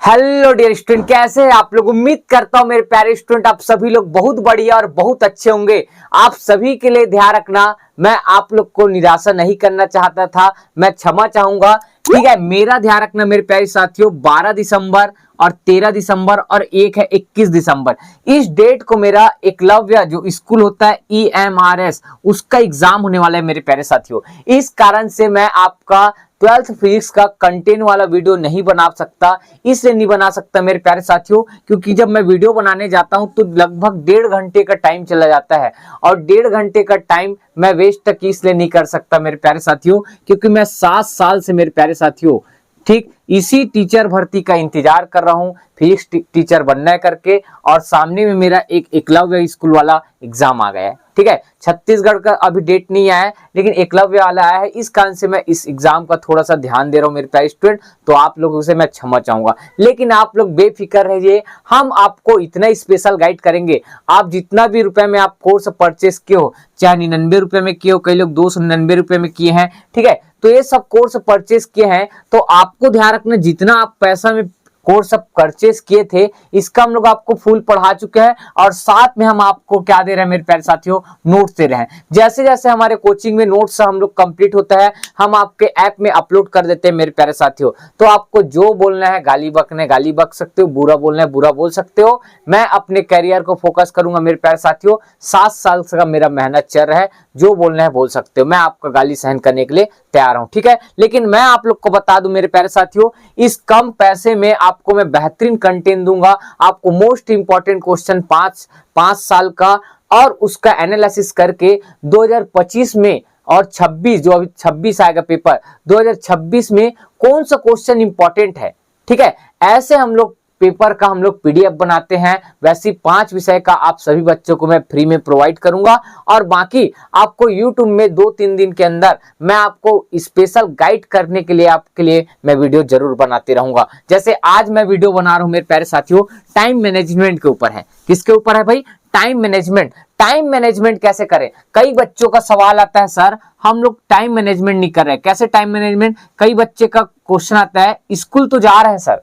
Hello dear student, कैसे हैं आप लोग। उम्मीद करता हूं मेरे प्यारे स्टूडेंट आप सभी लोग बहुत बढ़िया और बहुत अच्छे होंगे। आप सभी के लिए ध्यान रखना, मैं आप लोग को निराशा नहीं करना चाहता था, मैं क्षमा चाहूंगा। ठीक है, मेरा ध्यान रखना मेरे प्यारे साथियों। 12 दिसंबर और 13 दिसंबर और एक है 21 दिसंबर, इस डेट को मेरा एकलव्य जो स्कूल होता है EMRS उसका एग्जाम होने वाला है मेरे प्यारे साथियों। इस कारण से मैं आपका 12th फिजिक्स का कंटेंट वाला वीडियो नहीं बना सकता। इसलिए नहीं बना सकता मेरे प्यारे साथियों क्योंकि जब मैं वीडियो बनाने जाता हूं तो लगभग 1.5 घंटे का टाइम चला जाता है, और 1.5 घंटे का टाइम मैं वेस्ट तक इसलिए नहीं कर सकता मेरे प्यारे साथियों क्योंकि मैं 7 साल से मेरे प्यारे साथियों ठीक इसी टीचर भर्ती का इंतजार कर रहा हूं, फिजिक्स टीचर बनना है करके। और सामने में मेरा एक एकलव्य स्कूल वाला एग्जाम आ गया है। ठीक है, छत्तीसगढ़ का अभी डेट नहीं आया है लेकिन एकलव्य वाला आया है। इस कारण से मैं इस एग्जाम का थोड़ा सा ध्यान दे रहा हूं मेरे प्यारे स्टूडेंट, तो आप लोगों से मैं क्षमा चाहूंगा। लेकिन आप लोग बेफिक्र रहिए, हम आपको इतना स्पेशल गाइड करेंगे। आप जितना भी रुपए में आप कोर्स परचेस किए हो, चाहे 99 रुपए में किए हो, कई लोग 299 रुपए में किए हैं, ठीक है, तो ये सब कोर्स परचेस किए हैं तो आपको ध्यान रखना जितना आप पैसा में कोर्स सब परचेस किए थे इसका हम लोग आपको फुल पढ़ा चुके हैं, और साथ में हम आपको क्या दे रहे हैं मेरे प्यारे साथियों, नोट्स दे रहे हैं। जैसे जैसे हमारे कोचिंग में नोट्स हम लोग कंप्लीट होता है हम आपके ऐप में अपलोड कर देते हैं मेरे प्यारे साथियों। तो आपको जो बोलना है, गाली बकना है गाली बक सकते हो, बुरा बोलना है बुरा बोल सकते हो। मैं अपने करियर को फोकस करूंगा मेरे प्यारे साथियों। 7 साल का मेरा मेहनत चल रहा है, जो बोलना है बोल सकते हो, मैं आपका गाली सहन करने के लिए तैयार हूं। ठीक है, लेकिन मैं आप लोग को बता दूं मेरे प्यारे साथियों, इस कम पैसे में आपको मैं बेहतरीन कंटेंट दूंगा। आपको मोस्ट इंपॉर्टेंट क्वेश्चन 5 साल का और उसका एनालिसिस करके 2025 में और 26 जो अभी 26 आएगा पेपर, 2026 में कौन सा क्वेश्चन इंपॉर्टेंट है। ठीक है, ऐसे हम लोग पेपर का हम लोग PDF बनाते हैं। वैसे 5 विषय का आप सभी बच्चों को मैं फ्री में प्रोवाइड करूंगा, और बाकी आपको YouTube में 2-3 दिन के अंदर मैं आपको स्पेशल गाइड करने के लिए आपके लिए मैं वीडियो जरूर बनाते रहूंगा। जैसे आज मैं वीडियो बना रहा हूं मेरे प्यारे साथियों, टाइम मैनेजमेंट के ऊपर है। किसके ऊपर है भाई? Time management. टाइम मैनेजमेंट कैसे करें? कई बच्चों का सवाल आता है, सर हम लोग टाइम मैनेजमेंट नहीं कर रहे। कैसे टाइम मैनेजमेंट? कई बच्चे का क्वेश्चन आता है, स्कूल तो जा रहे हैं सर,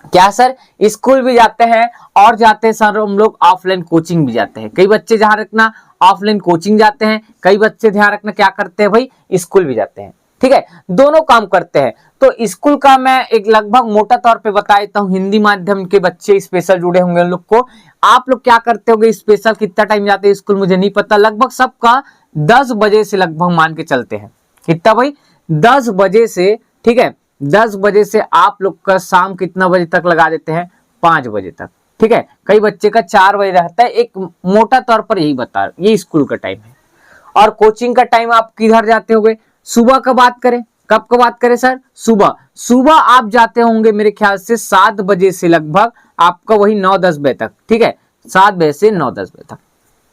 क्या सर स्कूल भी जाते हैं और जाते हैं सर हम लोग ऑफलाइन कोचिंग भी जाते हैं। कई बच्चे ध्यान रखना ऑफलाइन कोचिंग जाते हैं, कई बच्चे ध्यान रखना क्या करते हैं भाई, स्कूल भी जाते हैं। ठीक है, दोनों काम करते हैं। तो स्कूल का मैं एक लगभग मोटा तौर पे बता देता हूं, हिंदी माध्यम के बच्चे स्पेशल जुड़े होंगे उन लोग को। आप लोग क्या करते होंगे स्पेशल, कितना टाइम जाते हैं स्कूल मुझे नहीं पता, लगभग सबका 10 बजे से लगभग मान के चलते हैं। कितना भाई? 10 बजे से। ठीक है, 10 बजे से आप लोग का शाम कितना बजे तक लगा देते हैं? 5 बजे तक। ठीक है, कई बच्चे का 4 बजे रहता है, एक मोटा तौर पर यही बता, ये स्कूल का टाइम है। और कोचिंग का टाइम आप किधर जाते होंगे? सुबह का बात करें, कब का बात करें सर? सुबह। सुबह आप जाते होंगे मेरे ख्याल से 7 बजे से लगभग आपका वही 9-10 बजे तक। ठीक है, 7 बजे से 9-10 बजे तक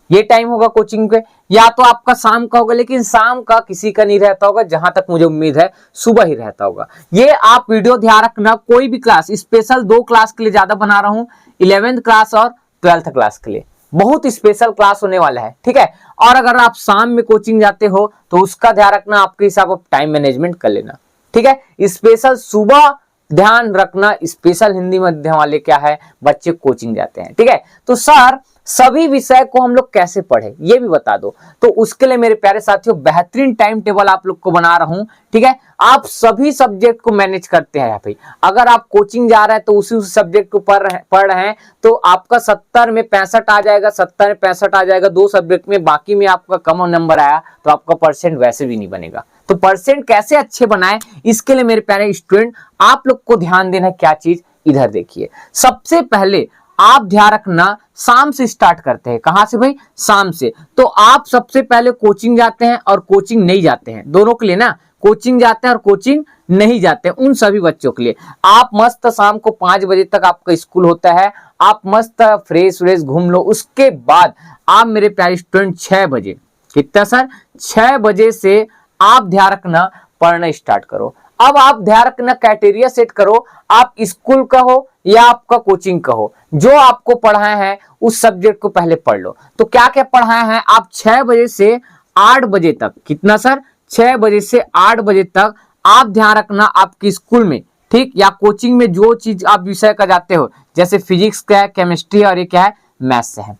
ये टाइम होगा कोचिंग पे। या तो आपका शाम का होगा, लेकिन शाम का किसी का नहीं रहता होगा, जहां तक मुझे उम्मीद है सुबह ही रहता होगा। ये आप वीडियो ध्यान रखना, कोई भी क्लास स्पेशल 2 क्लास के लिए ज्यादा बना रहा हूं, 11th क्लास और 12th क्लास के लिए बहुत स्पेशल क्लास होने वाला है। ठीक है, और अगर आप शाम में कोचिंग जाते हो तो उसका ध्यान रखना, आपके हिसाब से टाइम मैनेजमेंट कर लेना। ठीक है, स्पेशल सुबह ध्यान रखना, स्पेशल हिंदी माध्यम वाले क्या है बच्चे कोचिंग जाते हैं। ठीक है, तो सर सभी विषय को हम लोग कैसे पढ़े ये भी बता दो। तो उसके लिए मेरे प्यारे साथियों बेहतरीन टाइम टेबल आप लोग को बना रहा हूं। ठीक है, आप सभी सब्जेक्ट को मैनेज करते हैं भाई। अगर आप कोचिंग जा रहे हैं तो उसी सब्जेक्ट को पढ़ रहे हैं तो आपका 70 में 65 आ जाएगा, 70 में 65 आ जाएगा 2 सब्जेक्ट में, बाकी में आपका कम नंबर आया तो आपका परसेंट वैसे भी नहीं बनेगा। तो परसेंट कैसे अच्छे बनाए इसके लिए मेरे प्यारे स्टूडेंट आप लोग को ध्यान देना है क्या चीज, इधर देखिए। सबसे पहले आप ध्यान रखना, शाम से स्टार्ट करते हैं। कहां से भाई? शाम से। तो आप सबसे पहले कोचिंग जाते हैं और कोचिंग नहीं जाते हैं, दोनों के लिए ना, कोचिंग जाते हैं और कोचिंग नहीं जाते हैं, उन सभी बच्चों के लिए आप मस्त शाम को 5 बजे तक आपका स्कूल होता है, आप मस्त फ्रेश व्रेश घूम लो। उसके बाद आप मेरे प्यारे स्टूडेंट 6 बजे, कितना सर? 6 बजे से आप ध्यान रखना पढ़ना स्टार्ट करो। अब आप ध्यान रखना क्राइटेरिया सेट करो, आप स्कूल का हो या आपका कोचिंग का हो, जो आपको पढ़ाए हैं उस सब्जेक्ट को पहले पढ़ लो। तो क्या क्या पढ़ाए हैं आप 6 बजे से 8 बजे तक, कितना सर? 6 बजे से 8 बजे तक आप ध्यान रखना आपके स्कूल में ठीक, या कोचिंग में जो चीज आप विषय का जाते हो, जैसे फिजिक्स का है, केमिस्ट्री और ये क्या है, मैथ्स है,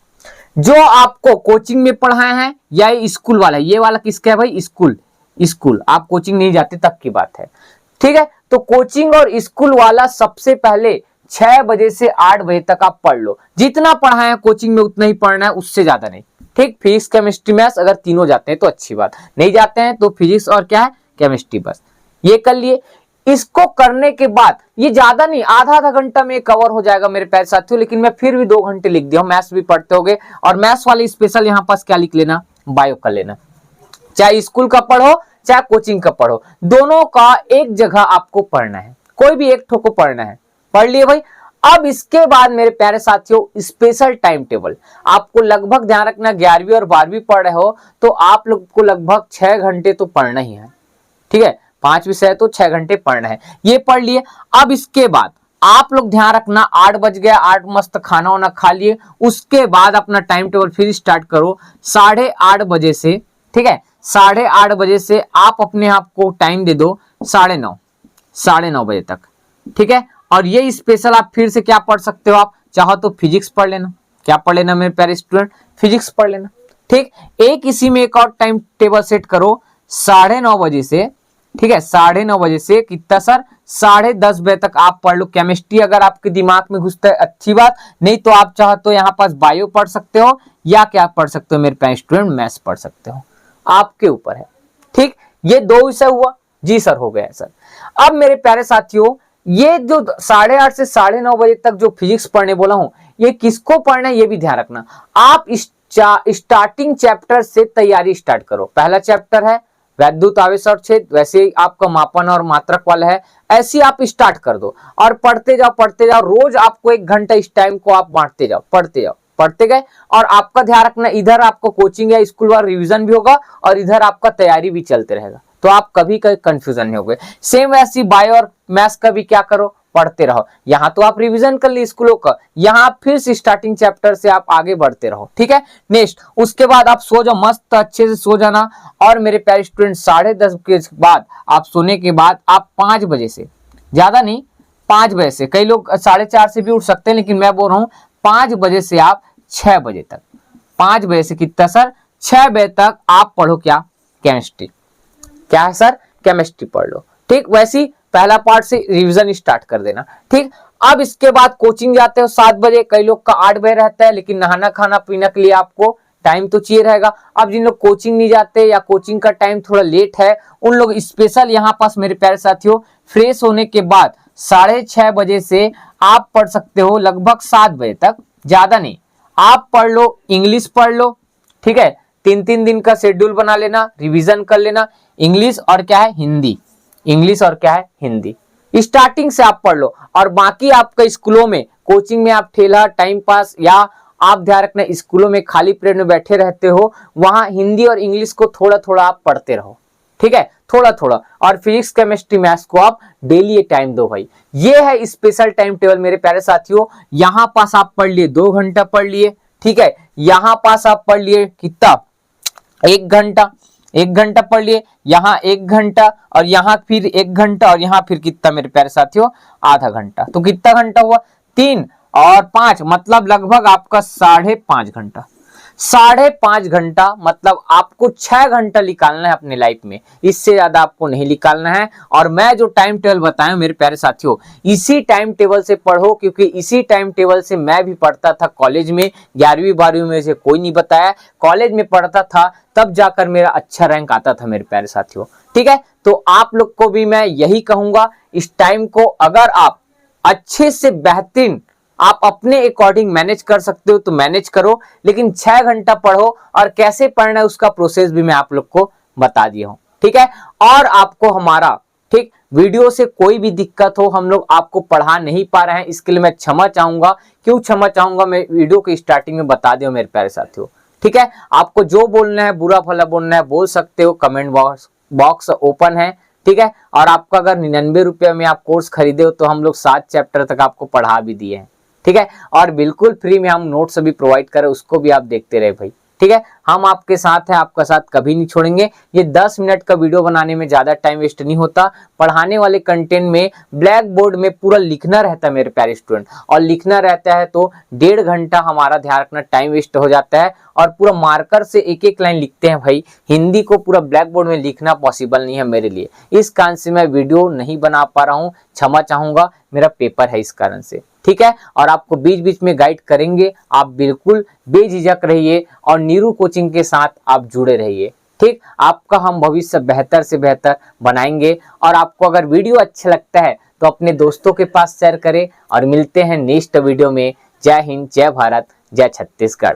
जो आपको कोचिंग में पढ़ाए हैं या स्कूल वाला, ये वाला किसका है भाई, स्कूल, स्कूल आप कोचिंग नहीं जाते तब की बात है। ठीक है, तो कोचिंग और स्कूल वाला सबसे पहले 6 बजे से 8 बजे तक आप पढ़ लो, जितना पढ़ाए कोचिंग में उतना ही पढ़ना है, उससे ज्यादा नहीं। ठीक, फिजिक्स केमिस्ट्री मैथ्स अगर तीनों जाते हैं तो अच्छी बात, नहीं जाते हैं तो फिजिक्स और क्या है, केमिस्ट्री, बस ये कर लिए। इसको करने के बाद ये ज्यादा नहीं, आधा घंटा में कवर हो जाएगा मेरे प्यारे साथियों, लेकिन मैं फिर भी 2 घंटे लिख दिया हूं, मैथ्स भी पढ़ते होगे, और मैथ्स वाले स्पेशल यहाँ पास क्या लिख लेना, बायो कर लेना, चाहे स्कूल का पढ़ो चाहे कोचिंग का पढ़ो, दोनों का एक जगह आपको पढ़ना है, कोई भी एक ठोको पढ़ना है, पढ़ लिए भाई। अब इसके बाद मेरे प्यारे साथियों स्पेशल टाइम टेबल, आपको लगभग ध्यान रखना 11वीं और 12वीं पढ़ रहे हो तो आप लोग को लगभग 6 घंटे तो पढ़ना ही है। ठीक है, 5 विषय तो 6 घंटे पढ़ना है, ये पढ़ लिए। अब इसके बाद आप लोग ध्यान रखना 8 बज गया, 8 मस्त खाना वाना खा लिए, उसके बाद अपना टाइम टेबल फिर स्टार्ट करो 8:30 बजे से। ठीक है, 8:30 बजे से आप अपने आप को टाइम दे दो 9:30 बजे तक। ठीक है, और ये स्पेशल आप फिर से क्या पढ़ सकते हो, आप चाहो तो फिजिक्स पढ़ लेना, क्या पढ़ लेना मेरे प्यारे स्टूडेंट, फिजिक्स पढ़ लेना। ठीक, एक इसी में एक और टाइम टेबल सेट करो 9:30 बजे से। ठीक है, 9:30 बजे से कितना सर, 10:30 बजे तक आप पढ़ लो केमिस्ट्री, अगर आपके दिमाग में घुसता है अच्छी बात, नहीं तो आप चाहो तो यहाँ पास बायो पढ़ सकते हो, या क्या पढ़ सकते हो मेरे प्यारे स्टूडेंट, मैथ्स पढ़ सकते हो, आपके ऊपर है। ठीक, ये 2 विषय हुआ जी सर, हो गया सर। अब मेरे प्यारे साथियों ये जो 8:30 से 9:30 बजे तक जो फिजिक्स पढ़ने बोला हूं, ये किसको पढ़ना है ये भी ध्यान रखना। आप स्टार्टिंग चैप्टर से तैयारी स्टार्ट करो। पहला चैप्टर है वैद्युत आवेश और छेद, वैसे ही आपका मापन और मात्रक वाला है, ऐसी आप स्टार्ट कर दो और पढ़ते जाओ। रोज आपको 1 घंटा इस टाइम को आप बांटते जाओ, पढ़ते गए, और आपका ध्यान रखना इधर आपको कोचिंग या स्कूल वाला रिवीजन भी होगा और इधर आपका तैयारी भी चलते रहेगा, तो आप कभी कंफ्यूजन नहीं होगे। सेम वैसी बायो और मैथ्स का भी क्या करो, पढ़ते रहो। यहाँ तो आप रिवीजन कर लिए स्कूलों का, यहाँ फिर से स्टार्टिंग चैप्टर से आप आगे बढ़ते रहो। ठीक है, नेक्स्ट उसके बाद आप सो जाओ, मस्त अच्छे से सो जाना। और मेरे प्यारे स्टूडेंट 10:30 के बाद आप सोने के बाद आप 5 बजे से, ज्यादा नहीं 5 बजे से, कई लोग 4:30 से भी उठ सकते हैं, लेकिन मैं बोल रहा हूँ 5 बजे से आप 6 बजे तक, 5 बजे से कितना सर, 6 बजे तक आप पढ़ो क्या, केमिस्ट्री। क्या है सर, केमिस्ट्री पढ़ लो। ठीक, वैसी पहला पार्ट से रिवीजन स्टार्ट कर देना। ठीक, अब इसके बाद कोचिंग जाते हो 7 बजे, कई लोग का 8 बजे रहता है, लेकिन नहाना खाना पीना के लिए आपको टाइम तो चाहिए रहेगा। अब जिन लोग कोचिंग नहीं जाते या कोचिंग का टाइम थोड़ा लेट है, उन लोग स्पेशल यहाँ पास मेरे प्यारे साथियों फ्रेश होने के बाद 6:30 बजे से आप पढ़ सकते हो लगभग 7 बजे तक, ज्यादा नहीं, आप पढ़ लो इंग्लिश पढ़ लो। ठीक है, 3-3 दिन का शेड्यूल बना लेना, रिवीजन कर लेना, इंग्लिश और क्या है, हिंदी, इंग्लिश और क्या है, हिंदी, स्टार्टिंग से आप पढ़ लो। और बाकी आपका स्कूलों में, कोचिंग में आप ठेला टाइम पास, या आप ध्यान रखना स्कूलों में खाली पीरियड में बैठे रहते हो, वहां हिंदी और इंग्लिश को थोड़ा थोड़ा आप पढ़ते रहो। ठीक है, थोड़ा थोड़ा, और फिजिक्स केमिस्ट्री मैथ्स को आप डेली टाइम दो भाई। ये है स्पेशल टाइम टेबल मेरे प्यारे साथियों। यहाँ पास आप पढ़ लिए 2 घंटा पढ़ लिए। ठीक है, यहाँ पास आप पढ़ लिए कितना, 1 घंटा, 1 घंटा पढ़ लिए, यहाँ 1 घंटा, और यहाँ फिर 1 घंटा, और यहाँ फिर कितना मेरे प्यारे साथियों, आधा घंटा। तो कितना घंटा हुआ, 3 और 5, मतलब लगभग आपका 5.5 घंटा। 5.5 घंटा मतलब आपको 6 घंटा निकालना है अपने लाइफ में, इससे ज्यादा आपको नहीं निकालना है। और मैं जो टाइम टेबल बताया मेरे प्यारे साथियों, इसी टाइम टेबल से पढ़ो, क्योंकि इसी टाइम टेबल से मैं भी पढ़ता था कॉलेज में। 11वीं 12वीं में से कोई नहीं बताया, कॉलेज में पढ़ता था, तब जाकर मेरा अच्छा रैंक आता था मेरे प्यारे साथियों। ठीक है, तो आप लोग को भी मैं यही कहूंगा, इस टाइम को अगर आप अच्छे से बेहतरीन आप अपने अकॉर्डिंग मैनेज कर सकते हो तो मैनेज करो, लेकिन 6 घंटा पढ़ो, और कैसे पढ़ना है उसका प्रोसेस भी मैं आप लोग को बता दिया हूं। ठीक है, और आपको हमारा ठीक वीडियो से कोई भी दिक्कत हो, हम लोग आपको पढ़ा नहीं पा रहे हैं, इसके लिए मैं क्षमा चाहूंगा। क्यों क्षमा चाहूंगा, मैं वीडियो के स्टार्टिंग में बता दिया मेरे प्यारे साथियों। ठीक है, आपको जो बोलना है, बुरा भला बोलना है, बोल सकते हो, कमेंट बॉक्स ओपन है। ठीक है, और आपका अगर 99 रुपये में आप कोर्स खरीदे हो तो हम लोग 7 चैप्टर तक आपको पढ़ा भी दिए हैं। ठीक है, और बिल्कुल फ्री में हम नोट्स भी प्रोवाइड करें, उसको भी आप देखते रहे भाई। ठीक है, हम आपके साथ हैं, आपका साथ कभी नहीं छोड़ेंगे। ये 10 मिनट का वीडियो बनाने में ज्यादा टाइम वेस्ट नहीं होता। पढ़ाने वाले कंटेंट में ब्लैक बोर्ड में पूरा लिखना रहता है मेरे प्यारे स्टूडेंट, और लिखना रहता है तो 1.5 घंटा हमारा ध्यान रखना टाइम वेस्ट हो जाता है, और पूरा मार्कर से एक एक लाइन लिखते हैं भाई। हिंदी को पूरा ब्लैक बोर्ड में लिखना पॉसिबल नहीं है मेरे लिए, इस कारण से मैं वीडियो नहीं बना पा रहा हूँ, क्षमा चाहूंगा, मेरा पेपर है इस कारण से। ठीक है, और आपको बीच बीच में गाइड करेंगे, आप बिल्कुल बेझिझक रहिए और नीरू कोचिंग के साथ आप जुड़े रहिए। ठीक, आपका हम भविष्य बेहतर से बेहतर बनाएंगे। और आपको अगर वीडियो अच्छा लगता है तो अपने दोस्तों के पास शेयर करें, और मिलते हैं नेक्स्ट वीडियो में। जय हिंद, जय भारत, जय छत्तीसगढ़।